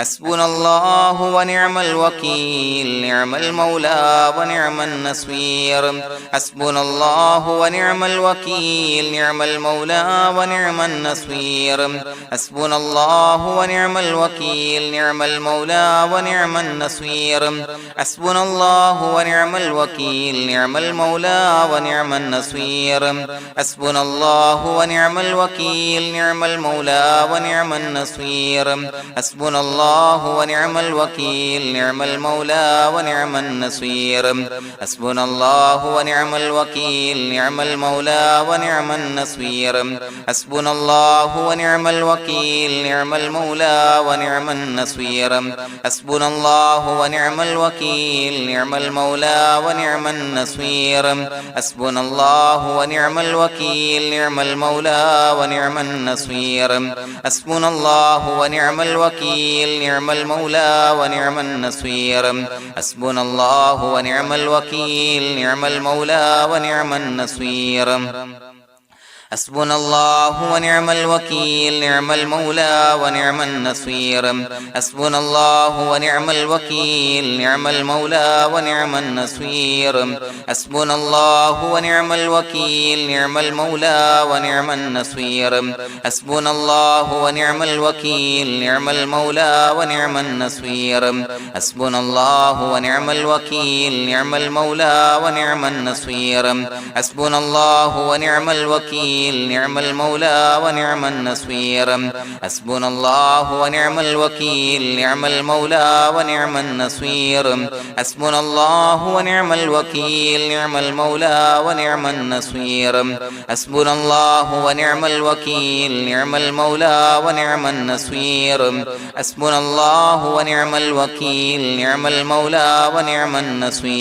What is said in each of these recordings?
حسبنا الله ونعم الوكيل نعم المولى ونعم النصير حسبنا الله ونعم الوكيل نعم المولى ونعم النصير حسبنا الله ونعم الوكيل نعم المولى ونعم النصير حسبنا الله ونعم الوكيل نعم المولى ونعم النصير حسبنا الله ونعم الوكيل نعم المولى ونعم النصير حسبنا الله ونعم الوكيل نعم المولى ونعم النصير حسبنا الله ونعم الوكيل نعم المولى ونعم النصير حسبنا الله ونعم الوكيل نعم المولى ونعم النصير حسبنا الله ونعم الوكيل نعم المولى ونعم النصير حسبنا الله ونعم الوكيل نعم المولى ونعم النصير حسبنا الله ونعم الوكيل نعم المولى ونعم النصير حسبنا الله ونعم الوكيل نعم المولى ونعم النصير حسبنا الله ونعم الوكيل نعم المولى ونعم النصير حسبنا الله ونعم الوكيل نعم المولى ونعم النصير حسبنا الله ونعم الوكيل نعم المولى ونعم النصير حسبنا الله ونعم الوكيل نعم المولى ونعم النصير حسبنا الله ونعم الوكيل نعم المولى ونعم النصير حسبنا الله ونعم الوكيل نعم المولى ونعم النصير حسبنا الله ونعم الوكيل نعم المولى ونعم النصير حسبنا الله ونعم الوكيل نعم المولى ونعم النصير حسبنا الله ونعم الوكيل نعم المولى ونعم النصير حسبنا الله ونعم الوكيل نعم المولى ونعم النصير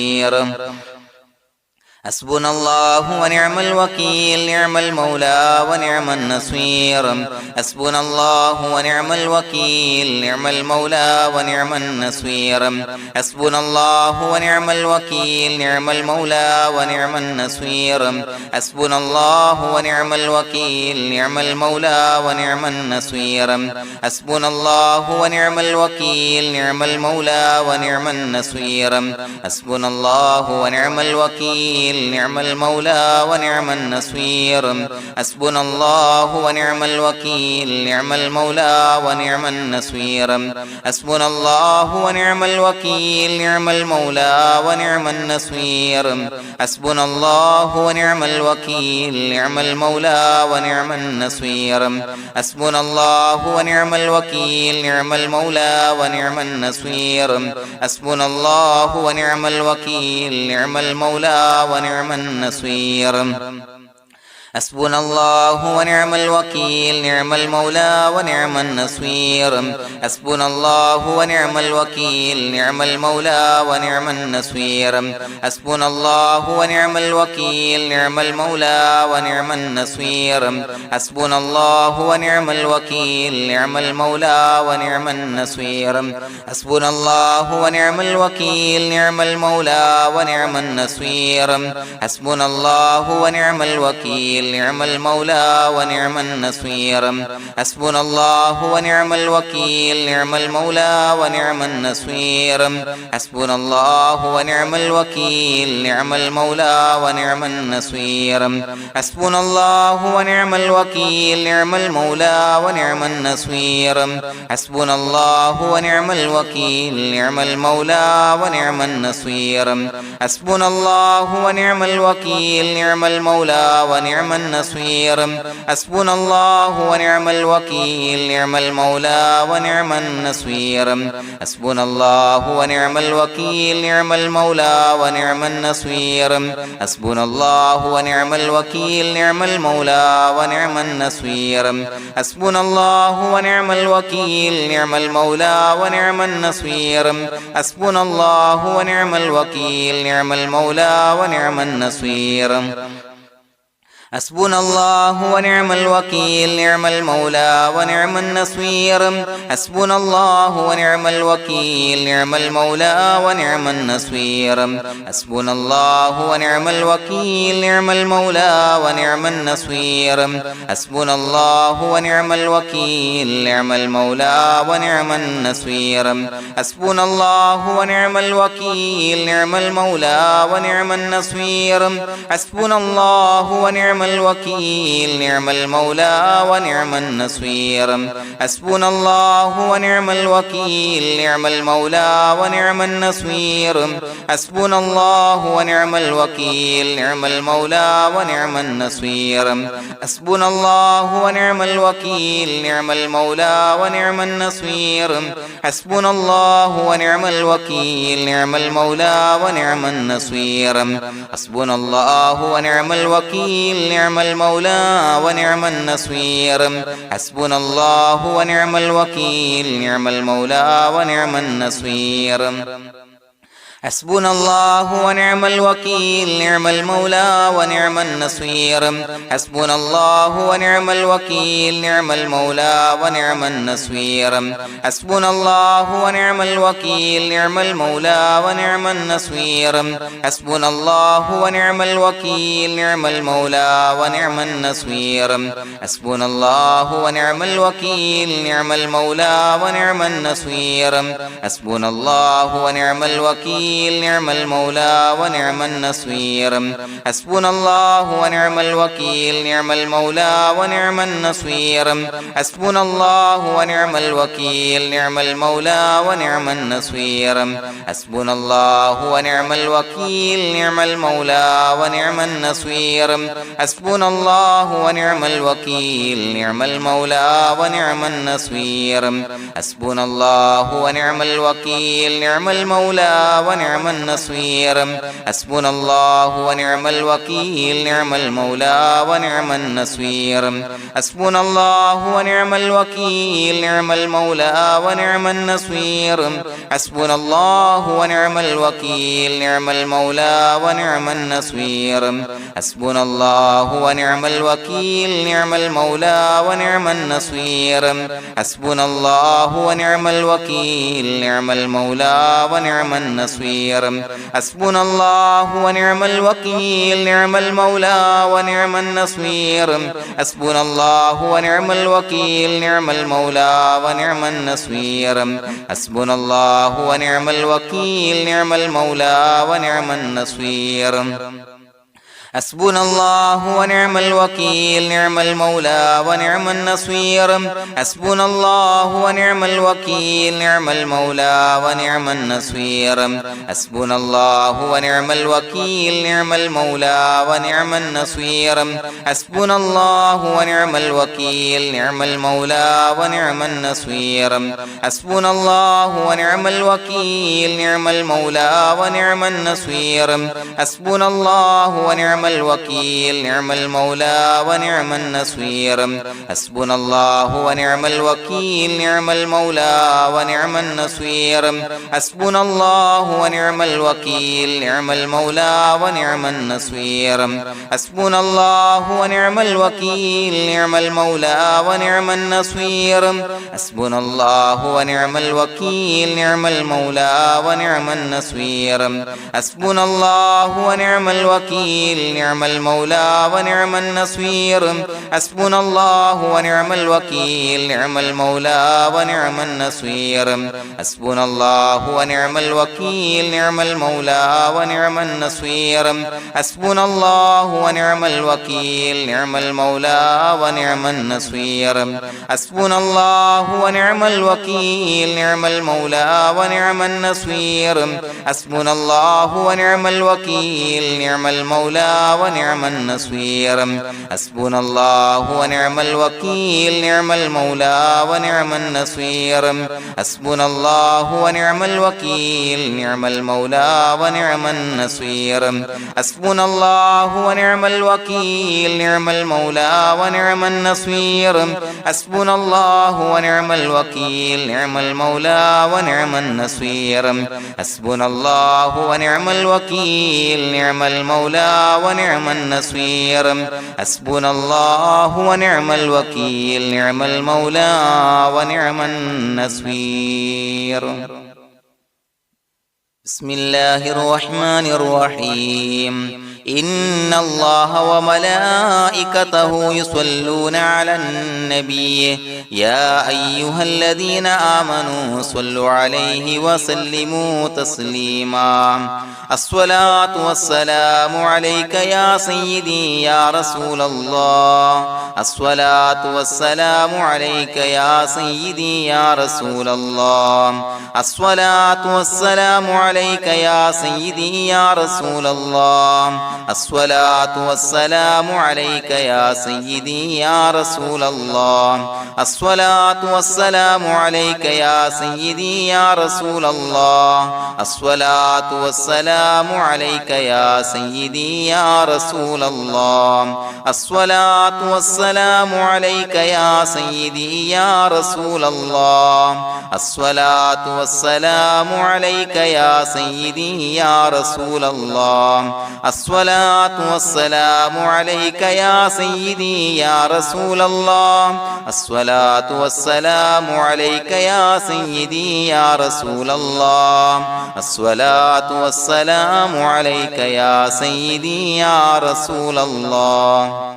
حسبنا الله ونعم الوكيل نعم المولى ونعم النصير حسبنا الله ونعم الوكيل نعم المولى ونعم النصير حسبنا الله ونعم الوكيل نعم المولى ونعم النصير حسبنا الله ونعم الوكيل نعم المولى ونعم النصير حسبنا الله ونعم الوكيل نعم المولى ونعم النصير حسبنا الله ونعم الوكيل نعم المولى ونعم النصير حسبنا الله ونعم الوكيل نعم المولى ونعم النصير حسبنا الله ونعم الوكيل نعم المولى ونعم النصير حسبنا الله ونعم الوكيل نعم المولى ونعم النصير حسبنا الله ونعم الوكيل نعم المولى ونعم النصير حسبنا الله ونعم الوكيل نعم المولى ونعم النصير حسبنا الله ونعم الوكيل نعم المولى ونعم النصير حسبنا الله ونعم الوكيل نعم المولى ونعم النصير حسبنا الله ونعم الوكيل نعم المولى ونعم النصير حسبنا الله ونعم الوكيل نعم المولى ونعم النصير حسبنا الله ونعم الوكيل نعم المولى ونعم النصير حسبنا الله ونعم الوكيل نعم المولى ونعم النصير حسبنا الله ونعم الوكيل نعم المولى ونعم النصير حسبنا الله ونعم الوكيل نعم المولى ونعم النصير حسبنا الله ونعم الوكيل نعم المولى ونعم النصير حسبنا الله ونعم الوكيل نعم المولى ونعم النصير حسبنا الله ونعم الوكيل نعم المولى ونعم النصير حسبنا الله ونعم الوكيل نعم المولى ونعم النصير حسبنا الله ونعم الوكيل نعم المولى ونعم النصير حسبنا الله ونعم الوكيل نعم المولى ونعم النصير حسبنا الله ونعم الوكيل نعم المولى ونعم النصير حسبنا الله ونعم الوكيل نعم المولى ونعم النصير حسبنا الله ونعم الوكيل نعم المولى ونعم النصير حسبنا الله ونعم الوكيل نعم المولى ونعم النصير حسبنا الله ونعم الوكيل نعم المولى ونعم النصير حسبنا الله ونعم الوكيل نعم المولى ونعم النصير حسبنا الله ونعم الوكيل نعم المولى ونعم النصير حسبنا الله ونعم الوكيل نعم المولى ونعم النصير حسبنا الله ونعم الوكيل نعم المولى ونعم النصير حسبنا الله ونعم الوكيل نعم المولى ونعم النصير حسبنا الله ونعم الوكيل نعم المولى ونعم النصير حسبنا الله ونعم الوكيل نعم المولى ونعم النصير حسبنا الله ونعم الوكيل نعم المولى ونعم النصير حسبنا الله ونعم الوكيل نعم المولى ونعم النصير حسبنا الله ونعم الوكيل نعم المولى ونعم النصير حسبنا الله ونعم الوكيل نعم المولى ونعم النصير حسبنا الله ونعم الوكيل نعم المولى ونعم النصير حسبنا الله ونعم الوكيل نعم المولى ونعم النصير حسبنا الله ونعم الوكيل نعم المولى ونعم النصير حسبنا الله ونعم الوكيل نعم المولى ونعم النصير حسبنا الله ونعم الوكيل نعم المولى ونعم النصير حسبنا الله ونعم الوكيل نعم المولى ونعم النصير حسبنا الله ونعم الوكيل نعم المولى ونعم النصير حسبنا الله ونعم الوكيل نعم المولى ونعم النصير حسبنا الله ونعم الوكيل نعم المولى ونعم النصير حسبنا الله ونعم الوكيل نعم المولى ونعم النصير حسبنا الله ونعم الوكيل نعم المولى ونعم النصير حسبنا الله ونعم الوكيل نعم المولى ونعم النصير حسبنا الله ونعم الوكيل نعم المولى ونعم النصير حسبنا الله ونعم الوكيل نعم المولى ونعم النصير حسبنا الله ونعم الوكيل نعم المولى ونعم النصير حسبنا الله ونعم الوكيل نعم المولى ونعم النصير حسبنا الله ونعم الوكيل نعم المولى ونعم النصير حسبنا الله ونعم الوكيل نعم المولى ونعم النصير حسبنا الله ونعم الوكيل نعم المولى ونعم النصير حسبنا الله ونعم الوكيل نعم المولى ونعم النصير حسبنا الله ونعم الوكيل نعم المولى ونعم النصير حسبنا الله ونعم الوكيل نعم المولى ونعم النصير حسبنا الله ونعم الوكيل نعم المولى ونعم النصير حسبنا الله ونعم الوكيل نعم المولى ونعم النصير حسبنا الله ونعم الوكيل نعم المولى ونعم النصير حسبنا الله ونعم الوكيل نعم المولى ونعم النصير حسبنا الله ونعم الوكيل نعم المولى ونعم النصير حسبنا الله ونعم الوكيل نعم المولى ونعم النصير حسبنا الله ونعم الوكيل نعم المولى ونعم النصير حسبنا الله ونعم الوكيل نعم المولى ونعم النصير حسبنا الله ونعم الوكيل نعم المولى ونعم النصير حسبنا الله ونعم الوكيل نعم المولى ونعم النصير حسبنا الله ونعم الوكيل نعم المولى ونعم النصير حسبنا الله ونعم الوكيل نعم المولى ونعم النصير حسبنا الله ونعم الوكيل نعم المولى ونعم النصير حسبنا الله ونعم الوكيل نعم المولى ونعم النصير حسبنا الله ونعم الوكيل نعم المولى ونعم النصير حسبنا الله ونعم الوكيل نعم المولى ونعم النصير حسبنا الله ونعم الوكيل نعم المولى ونعم النصير بسم الله الرحمن الرحيم إن الله وملائكته يصلون على النبي يا أيها الذين آمنوا صلوا عليه وسلموا تسليما الصلاة والسلام عليك يا سيدي يا رسول الله الصلاة والسلام عليك يا سيدي يا رسول الله الصلاة والسلام عليك يا سيدي يا رسول الله الصلاة والسلام عليك يا سيدي يا رسول الله الصلاة والسلام عليك يا سيدي يا رسول الله الصلاة والسلام عليك يا سيدي يا رسول الله الصلاة والسلام عليك يا سيدي يا رسول الله الصلاة والسلام عليك يا سيدي يا رسول الله الصلاة والسلام عليك يا سيدي يا رسول الله الصلاة والسلام عليك يا سيدي يا رسول الله الصلاة والسلام عليك يا سيدي يا رسول الله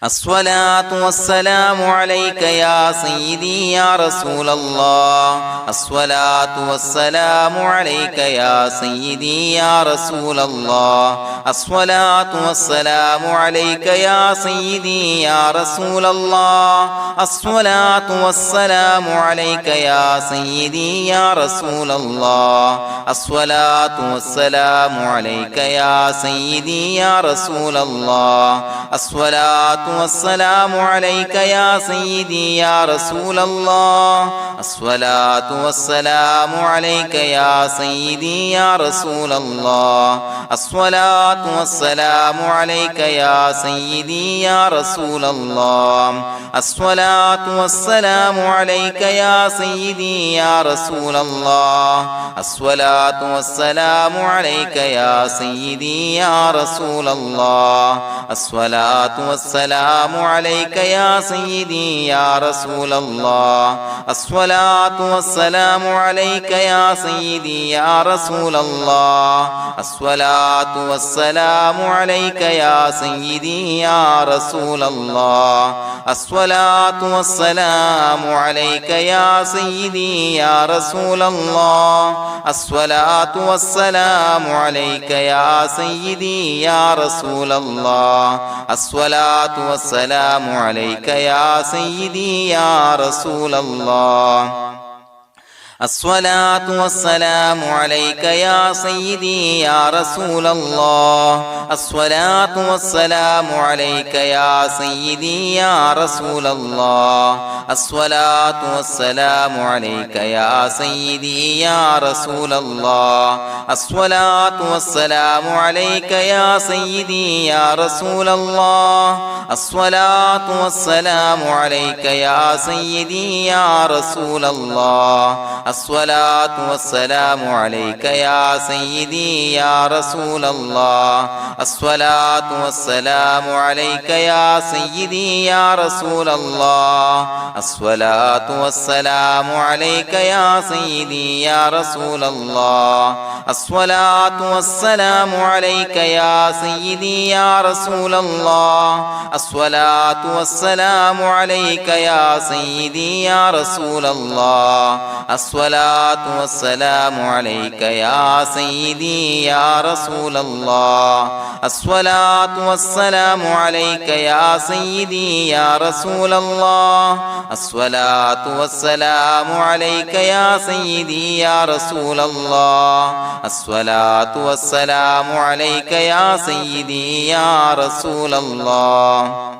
الصلاة والسلام عليك يا سيدي يا رسول الله الصلاة والسلام عليك يا سيدي يا رسول الله الصلاة والسلام عليك يا سيدي يا رسول الله الصلاة والسلام عليك يا سيدي يا رسول الله الصلاة والسلام عليك يا سيدي يا رسول الله الصلاة والسلام عليك يا سيدي يا رسول الله الصلاة والسلام عليك يا سيدي يا رسول الله الصلاة والسلام عليك يا سيدي يا رسول الله الصلاة والسلام عليك يا سيدي يا رسول الله الصلاة والسلام عليك يا سيدي يا رسول الله الصلاة والسلام عليك يا سيدي يا رسول الله الصلاة والسلام عليك يا سيدي يا رسول الله الصلاة والسلام عليك يا سيدي يا رسول الله الصلاة والسلام عليك يا سيدي يا رسول الله الصلاة والسلام عليك يا سيدي يا رسول الله الصلاة والسلام عليك يا سيدي يا رسول الله الصلاة والسلام عليك يا سيدي يا رسول الله الصلاة والسلام عليك يا سيدي يا رسول الله الصلاة والسلام عليك يا سيدي يا رسول الله الصلاة والسلام عليك يا سيدي يا رسول الله الصلاة والسلام عليك يا سيدي يا رسول الله الصلاة والسلام عليك يا سيدي يا رسول الله الصلاة والسلام عليك يا سيدي يا رسول الله الصلاة والسلام عليك يا سيدي يا رسول الله الصلاة والسلام عليك يا سيدي يا رسول الله الصلاة والسلام عليك يا سيدي يا رسول الله الصلاة والسلام عليك يا سيدي يا رسول الله الصلاة والسلام عليك يا سيدي يا رسول الله الصلاة والسلام عليك يا سيدي يا رسول الله الصلاة والسلام عليك يا سيدي يا رسول الله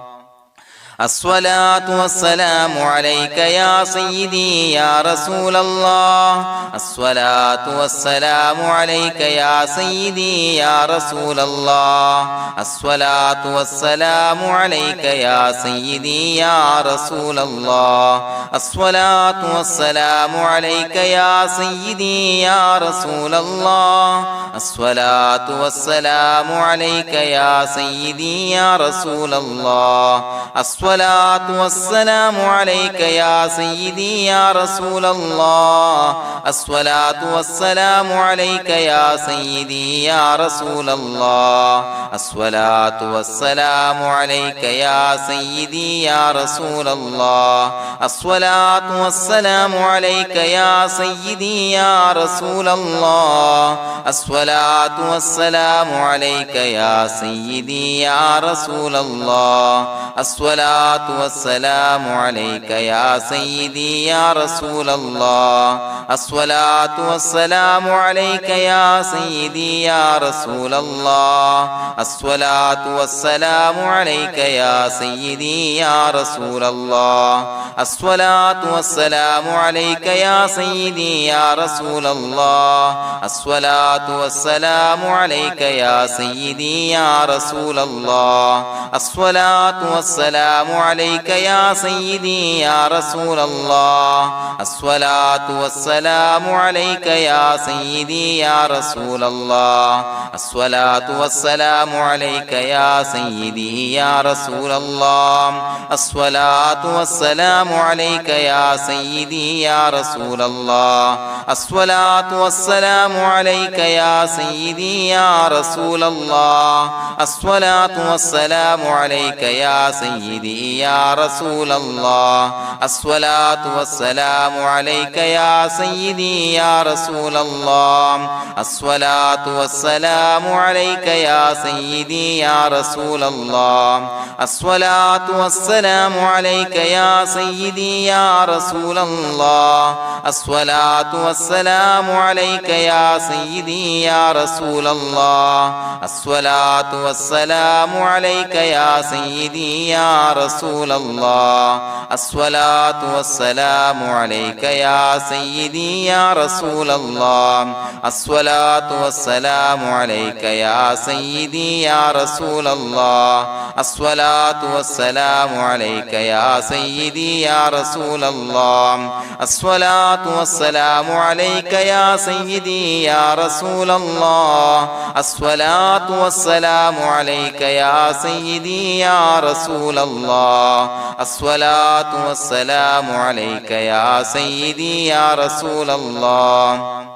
الصلاة والسلام عليك يا سيدي يا رسول الله الصلاة والسلام عليك يا سيدي يا رسول الله الصلاة والسلام عليك يا سيدي يا رسول الله الصلاة والسلام عليك يا سيدي يا رسول الله الصلاة والسلام عليك يا سيدي يا رسول الله الصلاة والسلام عليك يا سيدي يا رسول الله الصلاة والسلام عليك يا سيدي يا رسول الله الصلاة والسلام عليك يا سيدي يا رسول الله الصلاة والسلام عليك يا سيدي يا رسول الله الصلاة والسلام عليك يا سيدي يا رسول الله الصلاة والسلام عليك يا سيدي يا رسول الله الصلاة والسلام عليك يا سيدي يا رسول الله الصلاة والسلام عليك يا سيدي يا رسول الله الصلاة والسلام عليك يا سيدي يا رسول الله الصلاة والسلام عليك يا سيدي يا رسول الله الصلاة والسلام عليك يا سيدي يا رسول الله الصلاة والسلام عليك يا سيدي يا رسول الله الصلاة والسلام عليك يا سيدي يا رسول الله الصلاة والسلام عليك يا سيدي يا رسول الله الصلاة والسلام عليك يا سيدي يا رسول الله الصلاة والسلام عليك يا سيدي يا رسول الله الصلاة والسلام عليك يا سيدي يا رسول الله الصلاة والسلام عليك يا سيدي يا رسول الله الصلاة والسلام عليك يا سيدي يا رسول الله الصلاة والسلام عليك يا سيدي يا رسول الله الصلاة والسلام عليك يا سيدي يا رسول الله الصلاة والسلام عليك يا سيدي يا رسول الله الصلاة والسلام عليك يا سيدي يا رسول الله الصلاة والسلام عليك يا سيدي يا رسول الله الصلاة والسلام عليك يا سيدي يا رسول الله الصلاة والسلام عليك يا سيدي يا رسول الله الصلاة والسلام عليك يا سيدي يا رسول الله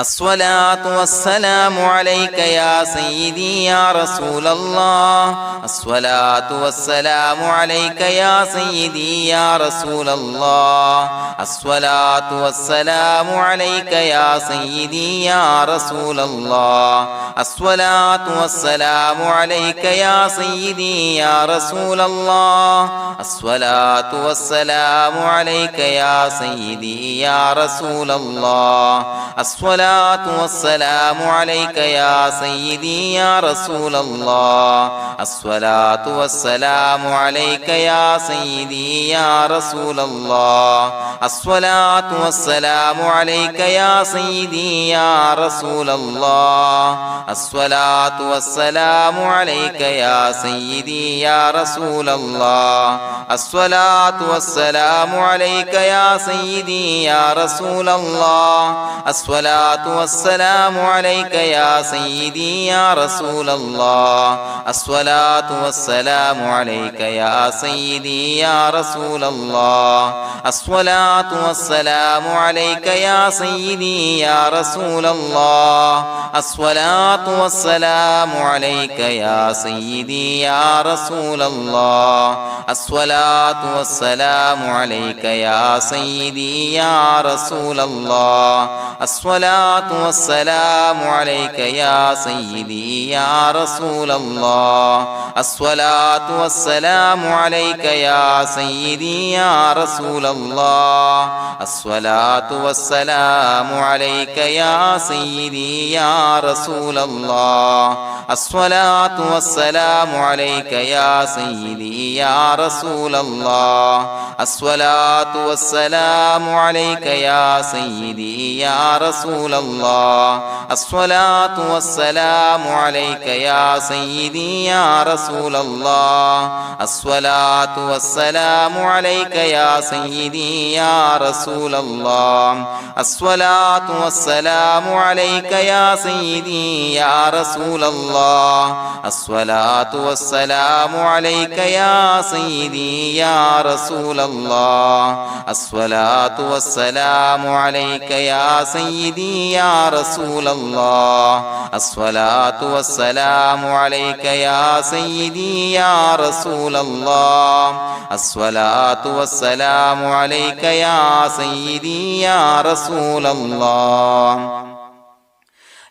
الصلاة والسلام عليك يا سيدي يا رسول الله الصلاة والسلام عليك يا سيدي يا رسول الله الصلاة والسلام عليك يا سيدي يا رسول الله الصلاة والسلام عليك يا سيدي يا رسول الله الصلاة والسلام عليك يا سيدي يا رسول الله الصلاة والسلام عليك يا سيدي يا رسول الله الصلاة والسلام عليك يا سيدي يا رسول الله الصلاة والسلام عليك يا سيدي يا رسول الله الصلاة والسلام عليك يا سيدي يا رسول الله الصلاة والسلام عليك يا سيدي يا رسول الله الصلاة والسلام عليك يا سيدي يا رسول الله الصلاة والسلام عليك يا سيدي يا رسول الله الصلاة والسلام عليك يا سيدي يا رسول الله الصلاة والسلام عليك يا سيدي يا رسول الله الصلاة والسلام عليك يا سيدي يا رسول الله الصلاة الصلاة والسلام عليك يا سيدي يا رسول الله الصلاة والسلام عليك يا سيدي يا رسول الله الصلاة والسلام عليك يا سيدي يا رسول الله الصلاة والسلام عليك يا سيدي يا رسول الله الصلاة والسلام عليك يا سيدي يا رسول الله الصلاة والسلام عليك يا سيدي يا رسول الله الصلاة والسلام عليك يا سيدي يا رسول الله الصلاة والسلام عليك يا سيدي يا رسول الله الصلاة والسلام عليك يا سيدي يا رسول الله الصلاة والسلام عليك يا سيدي يا رسول الله الصلاة والسلام عليك يا سيدي يا رسول الله الصلاة والسلام عليك يا سيدي يا رسول الله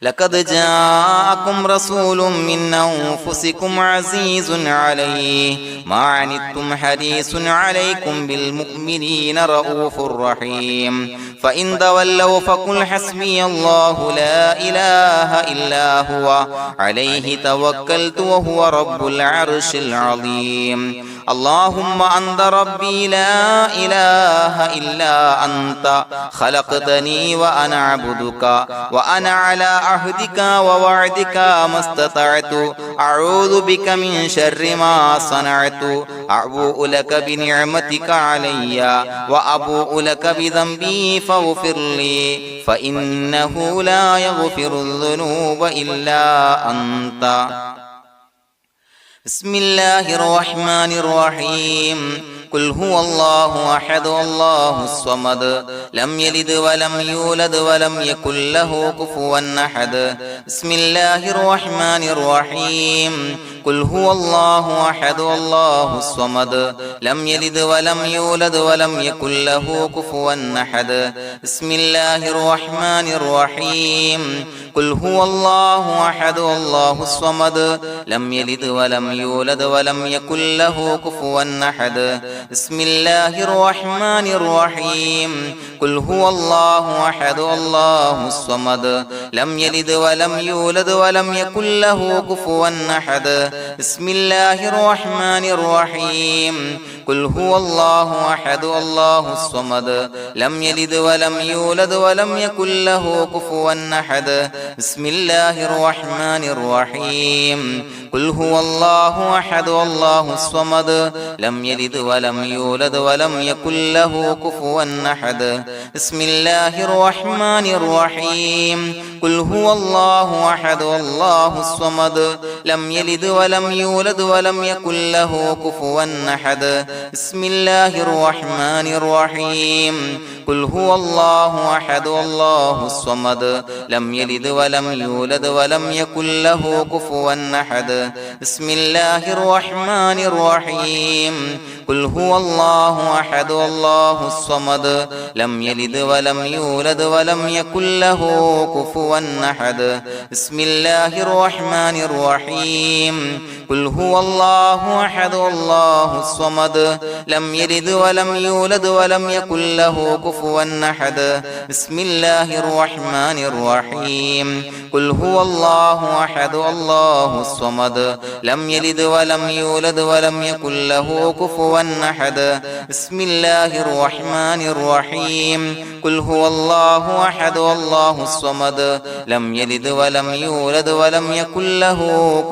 لقد جاءكم رسول من أنفسكم عزيز عليه ما عنتم حريص عليكم بالمؤمنين رؤوف رحيم فإن تولوا فقل حسبي الله لا إله إلا هو عليه توكلت وهو رب العرش العظيم اللهم أنت ربي لا إله إلا أنت خلقتني وأنا عبدك وأنا على عهدك ووعدك ما استطعت أعوذ بك من شر ما صنعت أبوء لك بنعمتك علي وأبوء لك بذنبي فاغفر لي فإنه لا يغفر الذنوب إلا أنت بسم الله الرحمن الرحيم قل هو الله أحد الله الصمد لم يلد ولم يولد ولم يكن له كفوا أحد بسم الله الرحمن الرحيم قل هو الله أحد الله الصمد لم يلد ولم يولد ولم يكن له كفوا أحد بسم الله الرحمن الرحيم قل هو الله أحد الله الصمد لم يلد ولم يولد ولم يكن له كفوا أحد بسم الله الرحمن الرحيم قل هو الله أحد الله الصمد لم يلد ولم يولد ولم يكن له كفوا أحد بسم الله الرحمن الرحيم قل هو الله أحد الله الصمد لم يلد ولم يولد ولم يكن له كفوا أحد بسم الله الرحمن الرحيم قل هو الله أحد الله الصمد لم يلد ولم يولد ولم يكن له كفوا أحد بسم الله الرحمن الرحيم قل هو الله أحد الله الصمد لم يلد ولم يولد ولم يكن له كفوا أحد بسم الله الرحمن الرحيم قل هو الله أحد الله الصمد لم يلد ولم يولد ولم يكن له كفوا أحد بسم الله الرحمن الرحيم قل هو الله أحد الله الصمد لم يلد ولم يولد ولم يكن له كفوا أحد بسم الله الرحمن الرحيم قل هو الله أحد الله الصمد لم يلد ولم يولد ولم يكن له كفوا أحد بسم الله الرحمن الرحيم قل هو الله أحد الله الصمد لم يلد ولم يولد ولم يكن له كفوا أحد بسم الله الرحمن الرحيم قل هو الله أحد الله الصمد لم يلد ولم يولد ولم يكن له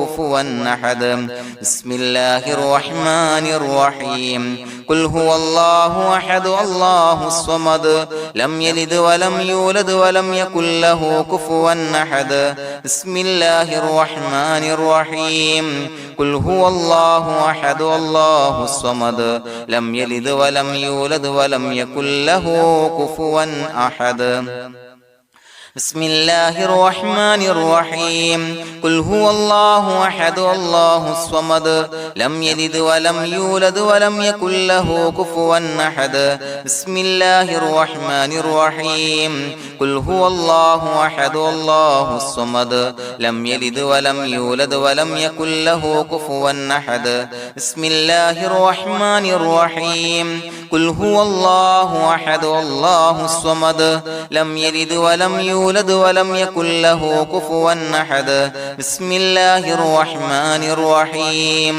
كفوا أحد بسم الله الرحمن الرحيم قل هو الله أحد الله الصمد لم يلد ولم يولد ولم يكن له كفوا أحد بسم الله الرحمن الرحيم قل هو الله أحد الله الصمد لم يلد ولم يولد ولم يكن له كفوا أحد بسم الله الرحمن الرحيم قل هو الله أحد الله الصمد لم يلد ولم يولد ولم يكن له كفوا أحد بسم الله الرحمن الرحيم قل هو الله أحد الله الصمد لم يلد ولم يولد ولم يكن له كفوا أحد بسم الله الرحمن الرحيم قل هو الله أحد الله الصمد لم يلد ولم يولد ولم يكن له كفوا أحد بسم الله الرحمن الرحيم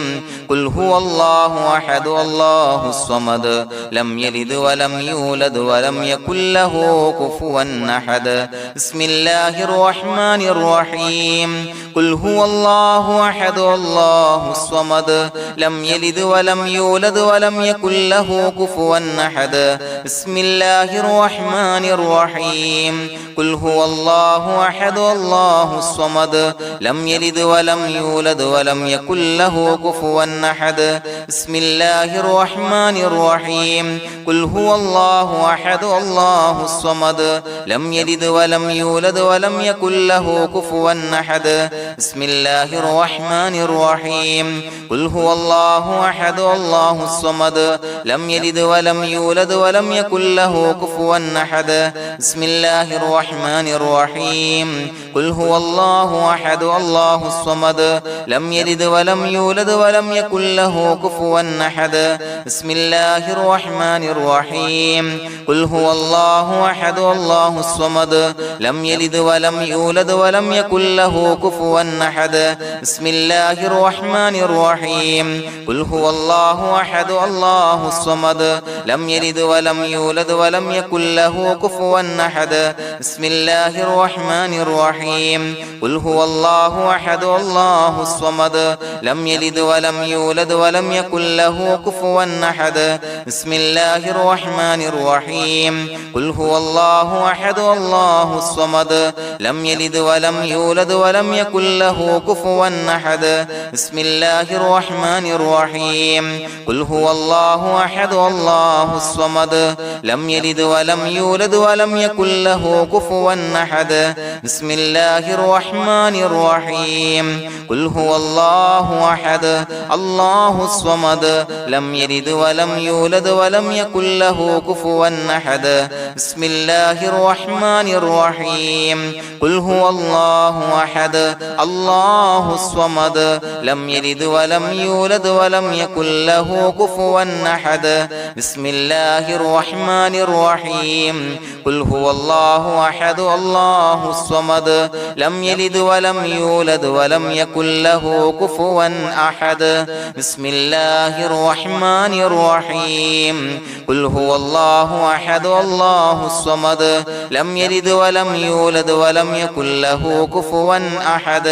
قل هو الله أحد الله الصمد لم يلد ولم يولد ولم يكن له كفوا أحد بسم الله الرحمن الرحيم قل هو الله أحد الله الصمد لم يلد ولم يولد ولم يكن له كفوا أحد بسم الله الرحمن الرحيم قل هو الله أحد الله الصمد لم يلد ولم يولد ولم يكن له كفوا أحد بسم الله الرحمن الرحيم قل هو الله أحد الله الصمد لم يلد ولم يولد ولم يكن له كفوا أحد بسم الله الرحمن الرحيم قل هو الله أحد الله الصمد لم يلد ولم يولد ولم يكن له كفوا أحد بسم الله الرحمن الرحيم قل هو الله أحد الله الصمد لم يلد ولم يولد ولم يكن له كفوا أحد بسم الله الرحمن الرحيم قل هو الله أحد الله الصمد لم يلد ولم يولد ولم يكن له كفوا أحد بسم الله الرحمن الرحيم قل هو الله أحد الله الصمد لم يلد ولم يولد ولم يكن له كفوا أحد بسم الله الرحمن الرحيم قل هو الله أحد الله الصمد لم يلد ولم يولد ولم يكن له كفوا أحد بسم الله الرحمن الرحيم قل هو الله أحد الله الصمد لم يلد ولم يولد ولم يكن له كفوا أحد بسم الله الرحمن الرحيم قل هو الله أحد الله الصمد لم يلد ولم يولد ولم يكن له كفوا أحد بسم الله الرحمن الرحيم قل هو الله أحد الله الصمد لم يلد ولم يولد ولم يكن له كفوا أحد بسم الله الرحمن الرحيم قل هو الله أحد الله الصمد لم يلد ولم يولد ولم يكن له كفوا أحد بسم الله الرحمن الرحيم قل هو الله أحد الله الصمد لم يلد ولم يولد ولم يكن له كفوا أحد بسم الله الرحمن الرحيم قل هو الله أحد الله الصمد لم يلد ولم يولد ولم يكن له كفوا أحد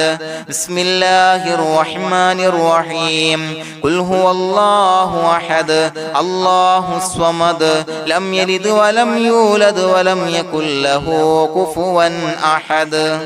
بسم الله الرحمن الرحيم قل هو الله أحد الله الصمد لم يلد ولم يولد ولم يكن له كفوا أحد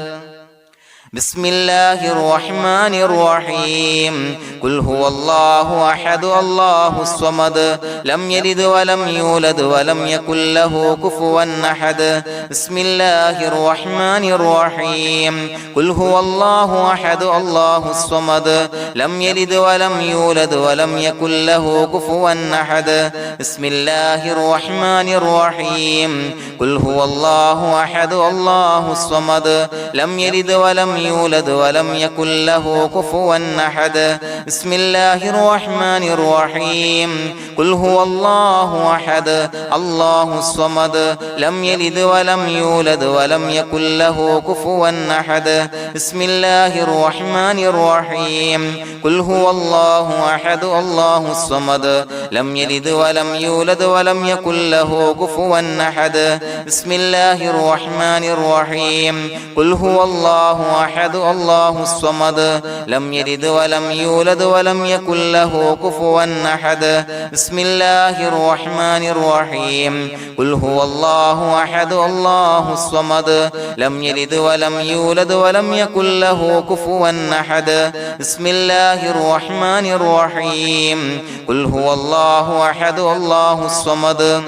بسم الله الرحمن الرحيم قل هو الله أحد الله الصمد لم يلد ولم يولد ولم يكن له كفوا أحد بسم الله الرحمن الرحيم قل هو الله أحد الله الصمد لم يلد ولم يولد ولم يكن له كفوا أحد بسم الله الرحمن الرحيم قل هو الله أحد الله الصمد لم يلد ولم يولد ولم يكن له كفوا أحد بسم الله الرحمن الرحيم قل هو الله أحد الله الصمد لم يلد ولم يولد ولم يكن له كفوا أحد بسم الله الرحمن الرحيم قل هو الله أحد الله الصمد لم يلد ولم يولد ولم يكن له كفوا أحد بسم الله الرحمن الرحيم قل هو الله أحد الله الصمد لم يلد ولم يولد ولم يكن له كفوا أحد بسم الله الرحمن الرحيم قل هو الله أحد الله الصمد لم يلد ولم يولد ولم يكن له كفوا أحد بسم الله الرحمن الرحيم قل هو الله أحد الله الصمد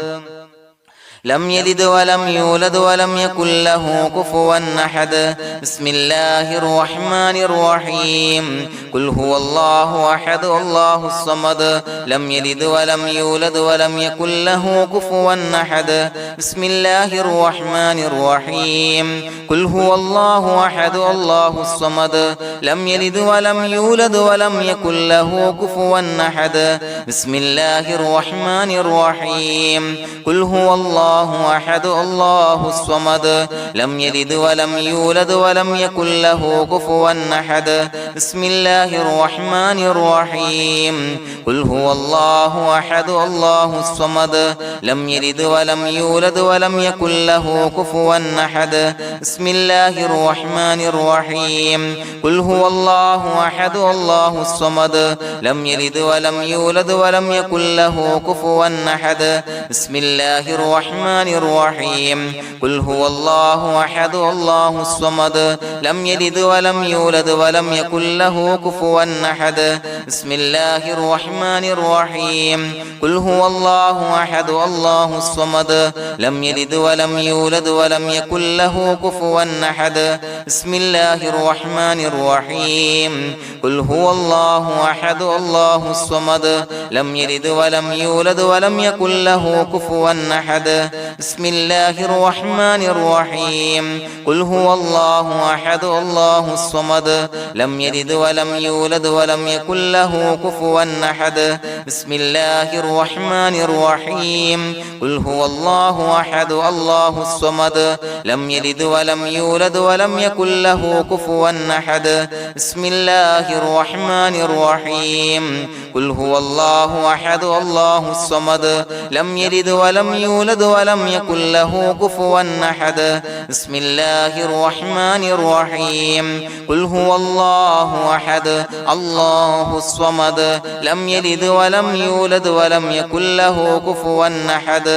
لم يلد ولم يولد ولم يكن له كفوا أحد بسم الله الرحمن الرحيم قل هو الله أحد الله الصمد لم يلد ولم يولد ولم يكن له كفوا أحد بسم الله الرحمن الرحيم قل هو الله أحد الله الصمد لم يلد ولم يولد ولم يكن له كفوا أحد بسم الله الرحمن الرحيم قل هو الله أحد الله الصمد لم يلد ولم يولد ولم يكن له كفوا أحد بسم الله الرحمن الرحيم قل هو الله أحد الله الصمد لم يلد ولم يولد ولم يكن له كفوا أحد بسم الله الرحمن الرحيم قل هو الله أحد الله الصمد لم يلد ولم يولد ولم يكن له كفوا أحد بسم الله الرحمن الرحيم قل هو الله أحد الله الصمد لم يلد ولم يولد ولم يكن له كفوا أحد بسم الله الرحمن الرحيم قل هو الله أحد الله الصمد لم يلد ولم يولد ولم يكن له كفوا أحد بسم الله الرحمن الرحيم قل هو الله أحد الله الصمد لم يلد ولم يولد ولم يكن له كفوا أحد بسم الله الرحمن الرحيم قل هو الله أحد الله الصمد لم يلد ولم يولد ولم يكن له كفوا أحد بسم الله الرحمن الرحيم قل هو الله أحد الله الصمد لم يلد ولم يولد ولم يكن له كفوا أحد بسم الله الرحمن الرحيم قل هو الله أحد الله الصمد لم يلد ولم يولد ولم يكن له كفوا أحد بسم الله الرحمن الرحيم قل هو الله أحد الله الصمد لم يلد ولم يولد ولم يكن له كفوا أحد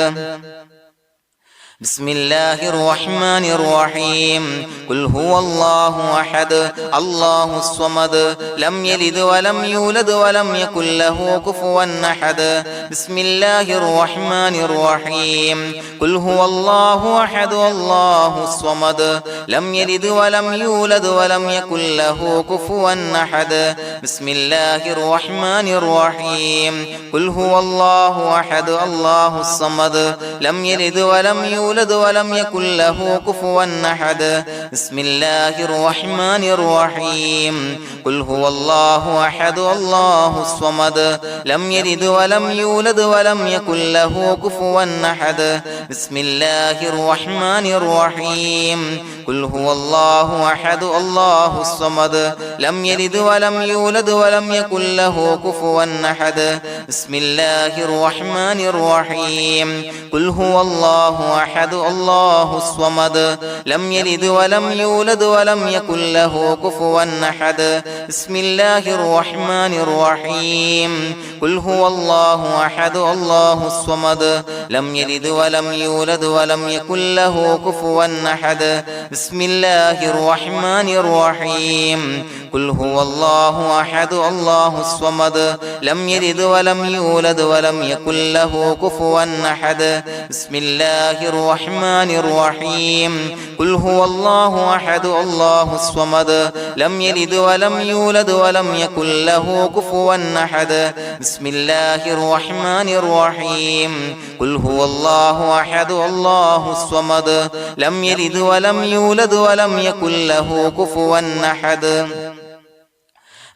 بسم الله الرحمن الرحيم قل هو الله أحد الله الصمد لم يلد ولم يولد ولم يكن له كفوا أحد بسم الله الرحمن الرحيم قل هو الله أحد الله الصمد لم يلد ولم يولد ولم يكن له كفوا أحد بسم الله الرحمن الرحيم قل هو الله أحد الله الصمد لم يلد ولم يولد ولم يكن له كفوا أحد بسم الله الرحمن الرحيم قل هو الله أحد الله الصمد لم يلد ولم يولد ولم يكن له كفوا أحد بسم الله الرحمن الرحيم قل هو الله أحد الله الصمد لم يلد ولم يولد ولم يكن له كفوا أحد بسم الله الرحمن الرحيم قل هو الله أحد الله الصمد لم يلد ولم يولد ولم يكن له كفوا أحد بسم الله الرحمن الرحيم قل هو الله أحد الله الصمد لم يلد ولم يولد ولم يكن له كفوا أحد بسم الله الرحمن الرحيم قل هو الله أحد الله الصمد لم يلد ولم يولد ولم يكن له كفوا أحد بسم الله الرحمن الرحيم قل هو الله أحد الله الصمد لم يلد ولم يولد ولم يكن له كفوا أحد بسم الله الرحمن الرحيم قل هو الله أحد الله الصمد لم يلد ولم يولد ولم يكن له كفوا أحد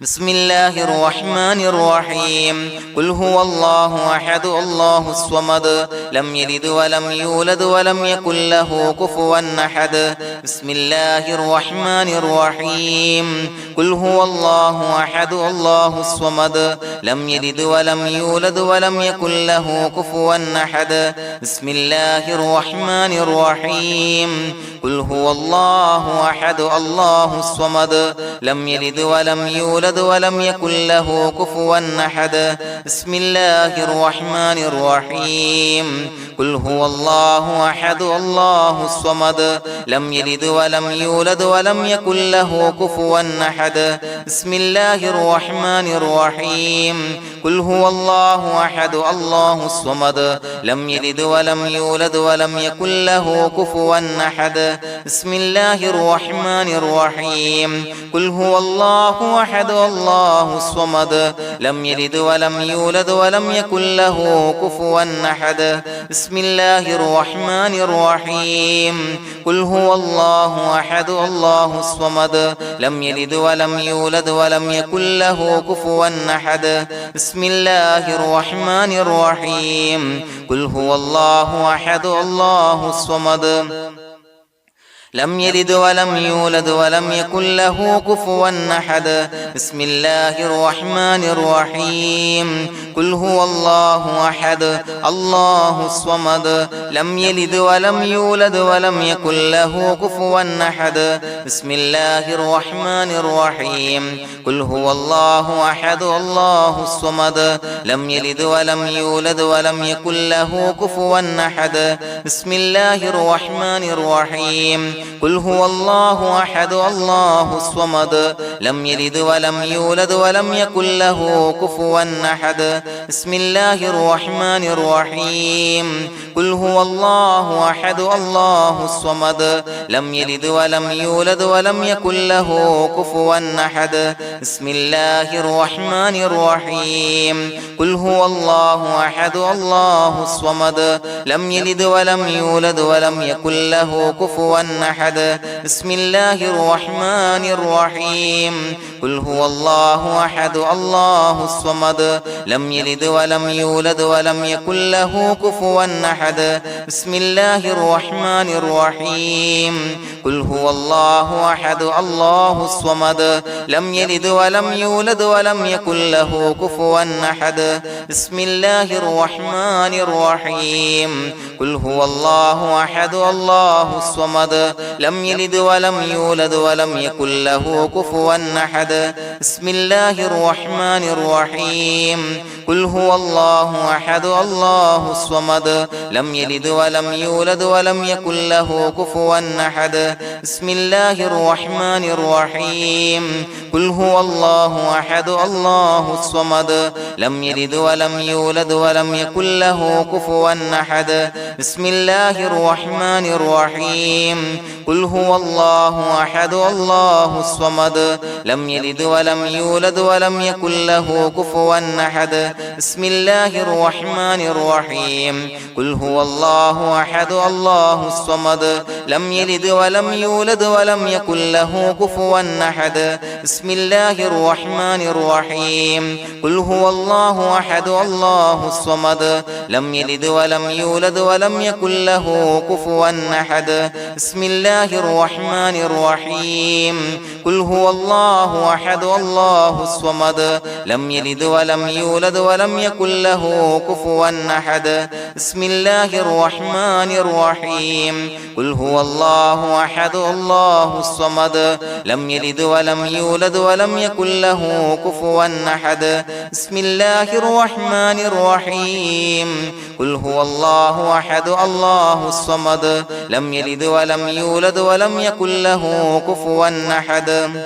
بسم الله الرحمن الرحيم قل هو الله أحد الله الصمد لم يلد ولم يولد ولم يكن له كفوا أحد بسم الله الرحمن الرحيم قل هو الله أحد الله الصمد لم يلد ولم يولد ولم يكن له كفوا أحد بسم الله الرحمن الرحيم قل هو الله أحد الله الصمد لم يلد ولم يولد يولد ولم يكن له كفوا أحد بسم الله الرحمن الرحيم قل هو الله أحد الله الصمد لم يلد ولم يولد ولم يكن له كفوا أحد بسم الله الرحمن الرحيم قل هو الله أحد الله الصمد لم يلد ولم يولد ولم يكن له كفوا أحد بسم الله الرحمن الرحيم قل هو الله أحد الله الصمد لم يلد ولم يولد ولم يكن له كفوا أحد بسم الله الرحمن الرحيم قل هو الله أحد الله الصمد لم يلد ولم يولد ولم يكن له كفوا أحد بسم الله الرحمن الرحيم قل هو الله أحد الله الصمد لم يلد ولم يولد ولم يكن له كفوا أحد بسم الله الرحمن الرحيم قل هو الله أحد الله الصمد لم يلد ولم يولد ولم يكن له كفوا أحد بسم الله الرحمن الرحيم قل هو الله أحد الله الصمد لم يلد ولم يولد ولم يكن له كفوا أحد بسم الله الرحمن الرحيم قل هو الله أحد الله الصمد لم يلد ولم يولد ولم يكن له كفوا أحد بسم الله الرحمن الرحيم قل هو الله أحد الله الصمد لم يلد ولم يولد ولم يكن له كفوا أحد بسم الله الرحمن الرحيم قل هو الله أحد الله الصمد لم يلد ولم يولد ولم يكن له كفوا أحد بسم الله الرحمن الرحيم قل هو الله أحد الله الصمد لم يلد ولم يولد ولم يكن له كفوا أحد بسم الله الرحمن الرحيم قل هو الله أحد الله الصمد لم يلد ولم يولد ولم يكن له كفوا أحد بسم الله الرحمن الرحيم قل هو الله أحد الله الصمد لم يلد ولم يولد ولم يكن له كفوا أحد بسم الله الرحمن الرحيم قل هو الله أحد الله الصمد لم يلد ولم يولد ولم يكن له كفوا أحد بسم الله الرحمن الرحيم قل هو الله أحد الله الصمد لم يلد ولم يولد ولم يكن له كفوا أحد بسم الله الرحمن الرحيم قل هو الله أحد الله الصمد لم يلد ولم يولد ولم يكن له كفوا أحد بسم الله الرحمن الرحيم قل هو الله أحد الله الصمد لم يلد ولم يولد ولم يكن له كفوا أحد بسم الله الرحمن الرحيم قل هو الله أحد الله الصمد لم يلد ولم يولد ولم يكن له كفوا أحد بسم الله الرحمن الرحيم قل هو الله أحد الله الصمد لم يلد ولم يولد ولم يكن له كفوا أحد بسم الله الرحمن الرحيم قل هو الله أحد الله الصمد لم يلد ولم يولد ولم يكن له كفوا أحد بسم الله الرحمن الرحيم قل هو الله أحد الله الصمد لم يلد ولم يولد ولم يكن له كفوا أحد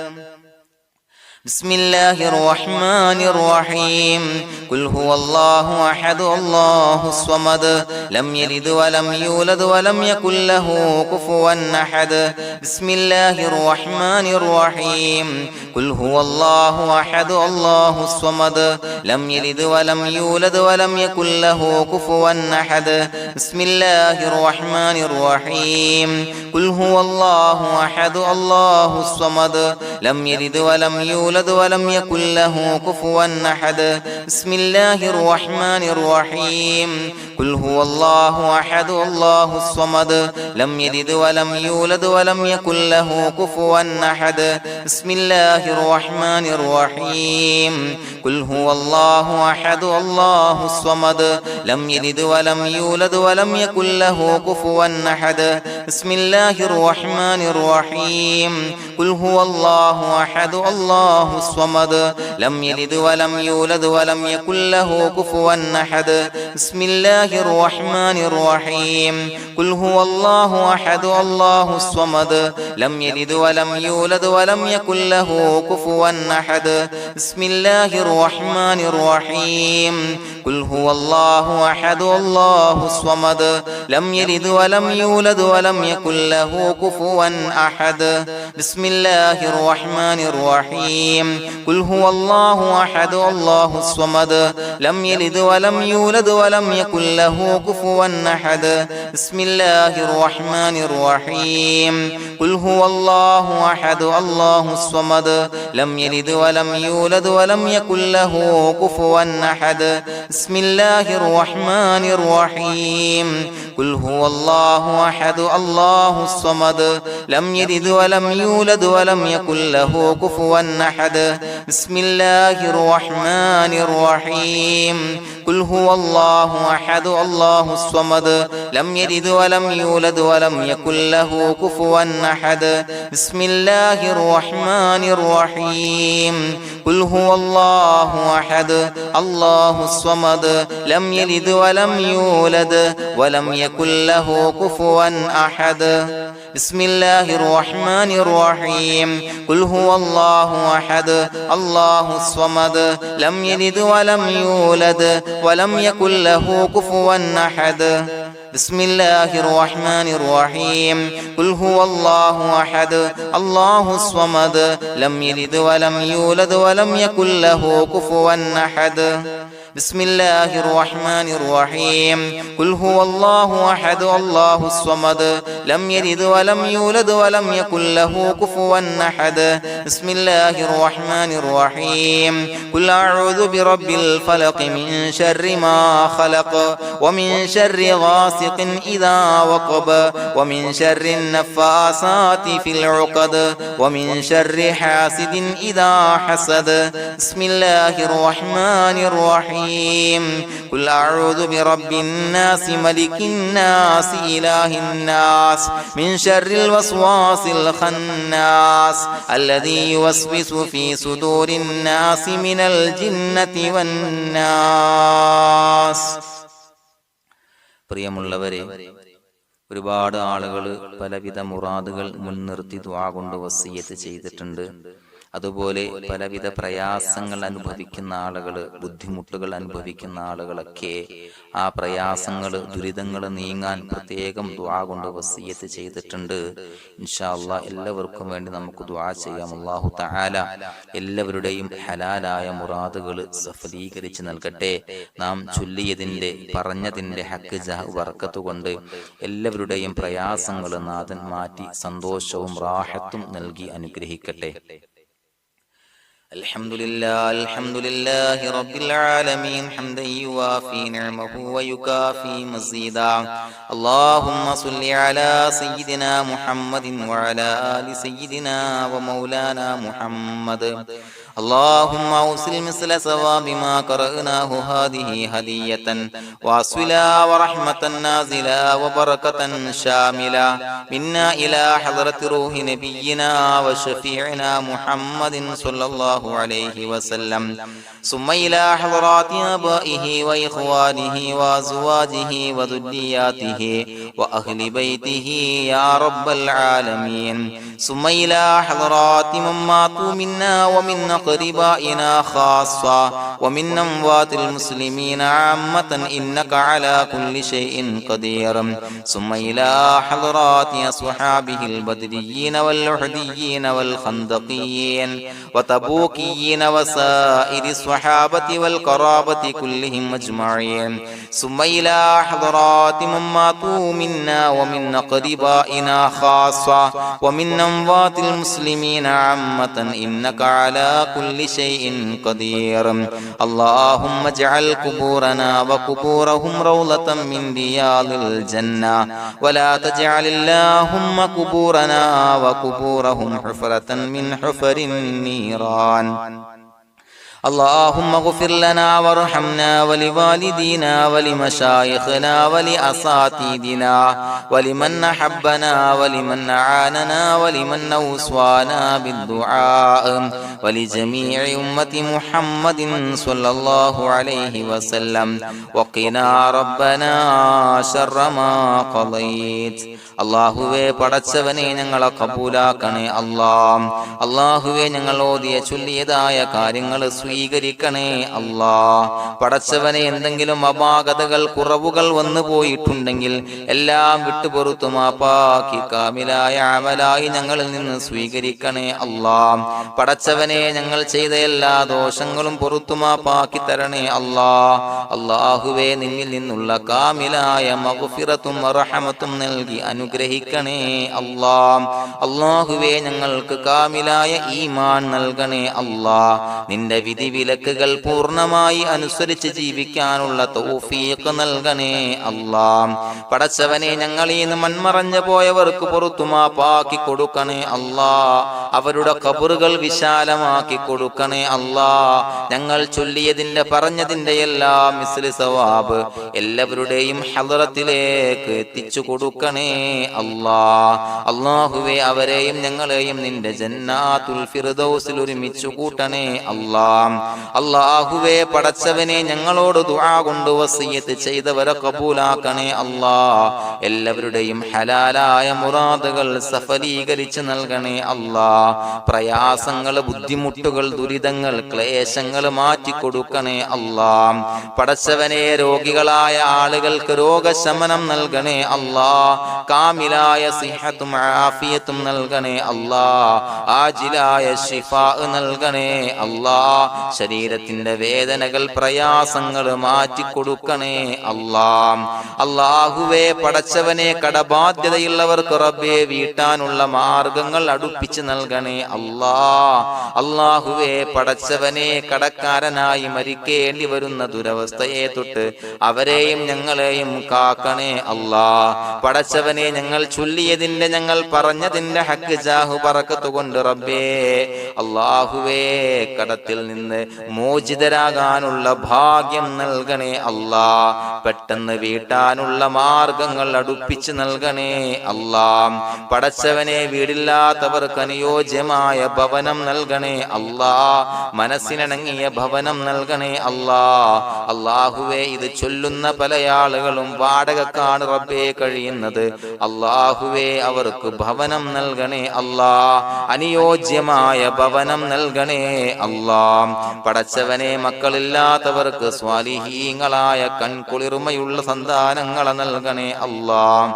بسم الله الرحمن الرحيم قل هو الله أحد الله الصمد لم يلد ولم يولد ولم يكن له كفوا أحد بسم الله الرحمن الرحيم قل هو الله أحد الله الصمد لم يلد ولم يولد ولم يكن له كفوا أحد بسم الله الرحمن الرحيم قل هو الله أحد الله الصمد لم يلد ولم يولد ولم يكن له كفوا أحد بسم الله الرحمن الرحيم قل هو الله أحد الله الصمد لم يلد ولم يولد ولم يكن له كفوا أحد بسم الله الرحمن الرحيم قل هو الله أحد الله الصمد لم يلد ولم يولد ولم يكن له كفوا أحد بسم الله الرحمن الرحيم قل هو الله الله أحد الله الصمد لم يلد ولم يولد ولم يكن له كفوا أحد بسم الله الرحمن الرحيم قل هو الله أحد الله الصمد لم يلد ولم يولد ولم يكن له كفوا أحد بسم الله الرحمن الرحيم قل هو الله أحد الله الصمد لم يلد ولم يولد ولم يكن له كفوا أحد بسم الله الرحمن الرحيم قل هو الله أحد الله الصمد لم يلد ولم يولد ولم يكن له كفوا أحد بسم الله الرحمن الرحيم قل هو الله أحد الله الصمد لم يلد ولم يولد ولم يكن له كفوا أحد بسم الله الرحمن الرحيم قل هو الله أحد الله الصمد لم يلد ولم يولد ولم يكن له كفوا أحد بسم الله الرحمن الرحيم قل هو الله أحد الله الصمد لم يلد ولم يولد ولم يكن له كفوا أحد بسم الله الرحمن الرحيم قل هو الله أحد الله الصمد لم يلد ولم يولد ولم يكن له كفوا أحد بسم الله الرحمن الرحيم قل هو الله أحد الله الصمد لم يلد ولم يولد ولم يكن له كفوا أحد بسم الله الرحمن الرحيم قل هو الله أحد الله الصمد لم يلد ولم يولد ولم يكن له كفوا أحد بسم الله الرحمن الرحيم قل هو الله أحد الله الصمد لم يلد ولم يولد ولم يكن له كفوا أحد بسم الله الرحمن الرحيم قل أعوذ برب الفلق من شر ما خلق ومن شر غاسق إذا وقب ومن شر النفاثات في العقد ومن شر حاسد إذا حسد بسم الله الرحمن الرحيم قل أعوذ برب الناس ملك الناس إله الناس من شر الوسواس الخناس الذي يوسوس في صدور الناس من الجنة والناس. പ്രിയമുള്ളവരെ, ഒരുപാട് ആളുകൾ പലവിധ മുറാദുകൾ മുൻനിർത്തി ദുആ കൊണ്ട് വസിയ്യത്ത് ചെയ്തിട്ടുണ്ട്. അതുപോലെ പലവിധ പ്രയാസങ്ങൾ അനുഭവിക്കുന്ന ആളുകൾ, ബുദ്ധിമുട്ടുകൾ അനുഭവിക്കുന്ന ആളുകളൊക്കെ ആ പ്രയാസങ്ങൾ, ദുരിതങ്ങൾ നീങ്ങാൻ പ്രത്യേകം ദുആ കൊണ്ട് വസിയ്യത്ത് ചെയ്തിട്ടുണ്ട്. ഇൻഷാ അല്ലാഹ് എല്ലാവർക്കും വേണ്ടി നമുക്ക് ദുആ ചെയ്യാം. അല്ലാഹു തആല എല്ലാവരുടെയും ഹലാലായ മുറാദുകൾ സഫലീകരിച്ച് നൽകട്ടെ. നാം ചൊല്ലിയതിന്റെ, പറഞ്ഞതിന്റെ ഹക്ക് ജാഹ് ബർക്കത്ത് കൊണ്ട് എല്ലാവരുടെയും പ്രയാസങ്ങൾ നാഥൻ മാറ്റി സന്തോഷവും റാഹത്തും നൽകി അനുഗ്രഹിക്കട്ടെ. الحمد لله رب العالمين حمدا يوافي نعمه ويكافي مزيدا. اللهم صل على سيدنا محمد وعلى آل سيدنا ومولانا محمد. اللهم أوصل مثل ثواب ما قرأناه هذه هدية واصلا ورحمة نازلا وبركة شاملة منا إلى حضرة روح نبينا وشفيعنا محمد صلى الله عليه وسلم، ثم إلى حضرات آبائه وإخوانه وأزواجه وذرياته وأهل بيته يا رب العالمين، ثم إلى حضرات من ماتوا منا ومن أقربائنا خاصة ومن أموات المسلمين عامة إنك على كل شيء قدير، ثم إلى حضرات أصحابه البدريين والأحديين والخندقيين وتبوكيين وسائر الصحابة والقرابة كلهم أجمعين، ثم إلى حضرات من ماتوا منا ومن أقربائنا خاصة ومن أموات المسلمين عامة إنك على كل شيء قدير. اللهم اجعل قبورنا وقبورهم روضة من رياض الجنة، ولا تجعل اللهم قبورنا وقبورهم حفرة من حفر النيران. اللهم اغفر لنا وارحمنا ولوالدينا ولمشايخنا ولأساتذتنا ولمن أحبنا ولمن أعاننا ولمن أوصانا بالدعاء ولجميع أمة محمد صلى الله عليه وسلم وقنا ربنا شر ما قضيت. അള്ളാഹുവേ പടച്ചവനെ ഞങ്ങളെ കബൂലാക്കണേ അല്ലാഹ്. അള്ളാഹുവേ ഞങ്ങൾ ഓതിയ ചൊല്ലിയതായ കാര്യങ്ങൾ സ്വീകരിക്കണേ അല്ലാഹ്. പടച്ചവനെ എന്തെങ്കിലും അപാകതകൾ കുറവുകൾ വന്നു പോയിട്ടുണ്ടെങ്കിൽ എല്ലാം വിട്ടുപൊറുത്തു മാപ്പാക്കി കാമിലായ അമലായി ഞങ്ങളിൽ നിന്ന് സ്വീകരിക്കണേ അല്ലാഹ്. പടച്ചവനെ ഞങ്ങൾ ചെയ്ത എല്ലാ ദോഷങ്ങളും പൊറുത്തു മാപ്പാക്കി തരണേ അല്ലാഹ്. അള്ളാഹുവേ നിന്നിൽ നിന്നുള്ള കാമിലായ മഗ്ഫിറത്തും റഹമത്തും നൽകി അനുഗ്രഹിക്കണേ അല്ലാഹ്. അല്ലാഹുവേ ഞങ്ങൾക്ക് കാമിലായ ഈമാൻ നൽകണേ അല്ലാഹ്. നിന്റെ വിധി വിലക്കുകൾ പൂർണ്ണമായി അനുസരിച്ച് ജീവിക്കാനുള്ള തൗഫീഖ് നൽകണേ അല്ലാഹ്. പടച്ചവനെ ഞങ്ങളിൽ നിന്ന് മൺമറഞ്ഞു പോയവർക്ക് പുറത്തു മാപ്പാക്കി കൊടുക്കണേ അല്ലാഹ്. അവരുടെ ഖബറുകൾ വിശാലമാക്കി കൊടുക്കണേ അല്ലാഹ്. ഞങ്ങൾ ചൊല്ലിയതിന്റെ പറഞ്ഞതിന്റെ എല്ലാം മിസ്ലി സവാബ് എല്ലാവരുടെയും ഹളറത്തിലേക്ക് എത്തിച്ചു കൊടുക്കണേ അല്ലാഹ്. അല്ലാഹുവേ അവരെയും ഞങ്ങളെയും നിന്റെ ജന്നാത്തുൽ ഫിർദൗസിൽ ഒരുമിച്ചു കൂട്ടണേ അല്ലാഹ്. അല്ലാഹുവേ പടച്ചവനെ ഞങ്ങളോട് ദുആ കൊണ്ട് വസിയത്ത് ചെയ്തവരെ കബൂലാക്കണേ അല്ലാഹ്. എല്ലാവരുടെയും ഹലാലായ മുറാദുകൾ സഫലീകരിച്ച് നൽകണേ അല്ലാഹ്. പ്രയാസങ്ങൾ, ബുദ്ധിമുട്ടുകൾ, ദുരിതങ്ങൾ, ക്ലേശങ്ങൾ മാറ്റിക്കൊടുക്കണേ അല്ലാഹ്. പടച്ചവനെ രോഗികളായ ആളുകൾക്ക് രോഗശമനം നൽകണേ അല്ലാഹ്. കാമിലായ സിഹത്തും ആഫിയത്തും നൽകണേ അല്ലാഹ്. ആജിലായ ശിഫാ നൽകണേ അല്ലാഹ്. ശരീരത്തിന്റെ വേദനകൾ, പ്രയാസങ്ങൾ മാറ്റിക്കൊടുക്കണേ അല്ലാഹ്. അല്ലാഹുവേ പടച്ചവനെ കടബാധ്യതയുള്ളവർക്ക് റബ്ബേ വീട്ടാനുള്ള മാർഗങ്ങൾ അടുപ്പിച്ച് നൽകണേ അല്ലാഹ്. അല്ലാഹുവേ പടച്ചവനെ കടക്കാരനായി മരിക്കേണ്ടി വരുന്ന ദുരവസ്ഥയെ തൊട്ട് അവരെയും ഞങ്ങളെയും കാക്കണേ അല്ലാഹ്. പടച്ചവനെ ഞങ്ങൾ ചൊല്ലിയതിന്റെ, ഞങ്ങൾ പറഞ്ഞതിന്റെ ഹക്ക് ജാഹു ബറക്കത്ത് കൊണ്ട് റബ്ബേ അല്ലാഹുവേ കടത്തിൽ നിന്ന് മോചിതരാകാനുള്ള ഭാഗ്യം നൽകണേ അല്ലാഹ്. പെട്ടെന്ന് വീട്ടാനുള്ള മാർഗങ്ങൾ അടുപ്പിച്ച് നൽകണേ അല്ലാഹ്. പടച്ചവനെ വീടില്ലാത്തവർക്ക് അനുയോജ്യമായ ഭവനം നൽകണേ അല്ലാഹ്. മനസ്സിനിണങ്ങിയ ഭവനം നൽകണേ അല്ലാഹ്. അല്ലാഹുവേ ഇത് ചൊല്ലുന്ന പല ആളുകളും വാടകക്കാണ് റബ്ബേ കഴിയുന്നത്. അല്ലാഹുവേ അവർക്ക് ഭവനം നൽകണേ അല്ലാഹ്. അനുയോജ്യമായ ഭവനം നൽകണേ അല്ലാഹ്. പടച്ചവനെ മക്കളില്ലാത്തവർക്ക് സ്വാലിഹീങ്ങളായ കൺകുളിർമയുള്ള സന്താനങ്ങളെ നൽകണേ അല്ലാഹ്.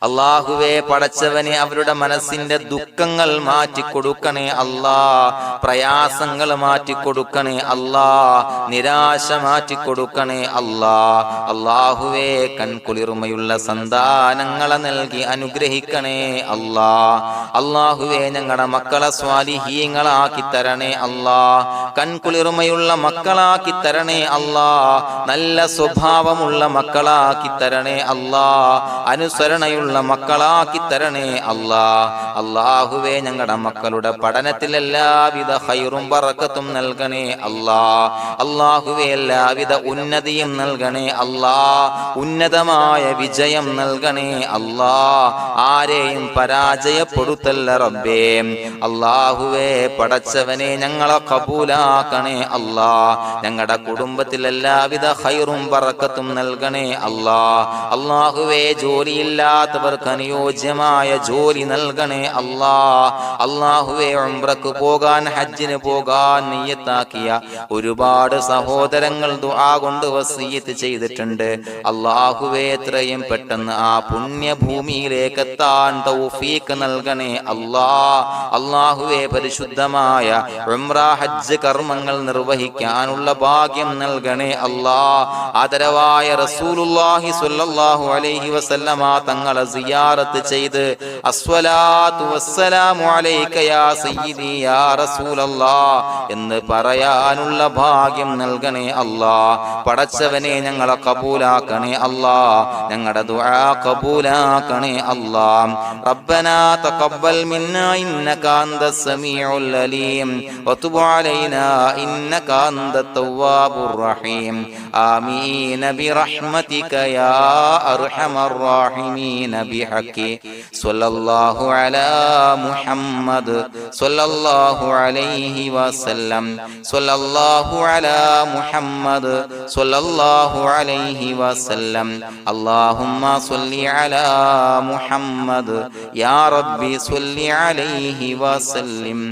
അല്ലാഹുവേ പടച്ചവനെ അവരുടെ മനസ്സിന്റെ ദുഃഖങ്ങൾ മാറ്റിക്കൊടുക്കണേ അല്ലാഹ്. പ്രയാസങ്ങൾ മാറ്റിക്കൊടുക്കണേ അല്ലാഹ്. നിരാശ മാറ്റിക്കൊടുക്കണേ അല്ലാഹ്. അല്ലാഹുവേ കൺകുളിർമയുള്ള സന്താനങ്ങളെ നൽകി അനുഗ്രഹിക്കണേ അല്ലാഹ്. അല്ലാഹുവേ ഞങ്ങളുടെ മക്കളെ സ്വാലിഹീങ്ങളാക്കി തരണേ അല്ലാഹ്. കൺകുളിർമയുള്ള മക്കളാക്കി തരണേ അല്ലാഹ്. നല്ല സ്വഭാവമുള്ള മക്കളാക്കി തരണേ അല്ലാഹ്. അനുസരണയുള്ള മക്കളാക്കി തരണേ അല്ലാഹ്. അല്ലാഹുവേ ഞങ്ങളുടെ മക്കളുടെ പഠനത്തിൽ എല്ലാവിധ ഖൈറും ബറക്കത്തും നൽകണേ അല്ലാഹ്. അല്ലാഹുവേ എല്ലാവിധ ഉന്നതിയും നൽകണേ അല്ലാഹ്. ഉന്നതമായ വിജയം നൽകണേ അല്ലാഹ്. ആരെയും പരാജയപ്പെടുത്തല്ല റബ്ബേ. അല്ലാഹുവേ പടച്ചവനെ ഞങ്ങളെ കബൂലാക്കണേ അല്ലാഹ്. ഞങ്ങളുടെ കുടുംബത്തിൽ എല്ലാവിധ ഖൈറും ബറക്കത്തും നൽകണേ അല്ലാഹ്. അല്ലാഹുവേ ജോലിയില്ലാത്ത അനുയോജ്യമായ ജോലി നൽകണേ അല്ലാഹ്. അല്ലാഹുവേ ഉംറക്ക് പോകാൻ, ഹജ്ജിന് പോകാൻ നിയ്യത്താക്കിയ ഒരുപാട് സഹോദരങ്ങൾ ദുആ കൊണ്ട് വസിയത്ത് ചെയ്തിട്ടുണ്ട്. അല്ലാഹുവേ എത്രയും പെട്ടെന്ന് ആ പുണ്യഭൂമിയിലേക്ക് എത്താൻ തൗഫീഖ് നൽകണേ അല്ലാഹ്. അല്ലാഹുവേ പരിശുദ്ധമായ ഉംറ ഹജ്ജ് കർമ്മങ്ങൾ നിർവഹിക്കാനുള്ള ഭാഗ്യം നൽകണേ അല്ലാഹ്. ആദരവായ റസൂലുള്ളാഹി സ്വല്ലല്ലാഹു അലൈഹി വസല്ലമ തങ്ങളെ സിയാറത്ത് ചെയ്ത് അസ്സലാത്തു വസ്സലാമു അലൈക യാ സയ്യിദി യാ റസൂലല്ലാഹ് എന്ന് പറയാനുള്ള ഭാഗ്യം നൽകണേ അല്ലാഹ്. പടച്ചവനെ ഞങ്ങളെ കബൂലാക്കണേ അല്ലാഹ്, ഞങ്ങളുടെ ദുആ കബൂലാക്കണേ അല്ലാഹ്. റബ്ബനാ തഖബ്ബൽ മിന്നാ ഇന്നക അന്തസ് സമീഉൽ അലീം വതുബ് അലൈനാ ഇന്നക അന്തത് തവ്വാബുർ റഹീം. ആമീൻ ബിറഹ്മതിക യാ അർഹമർ റഹീമീൻ ബിഹഖി സ്വല്ലല്ലാഹു അലാ മുഹമ്മദ് സ്വല്ലല്ലാഹു അലൈഹി വസല്ലം സ്വല്ലല്ലാഹു അലാ മുഹമ്മദ് സ്വല്ലല്ലാഹു അലൈഹി വസല്ലം. അല്ലാഹുമ്മ സ്വല്ലി അലാ മുഹമ്മദ് യാ റബ്ബി സ്വല്ലി അലൈഹി വസല്ലം.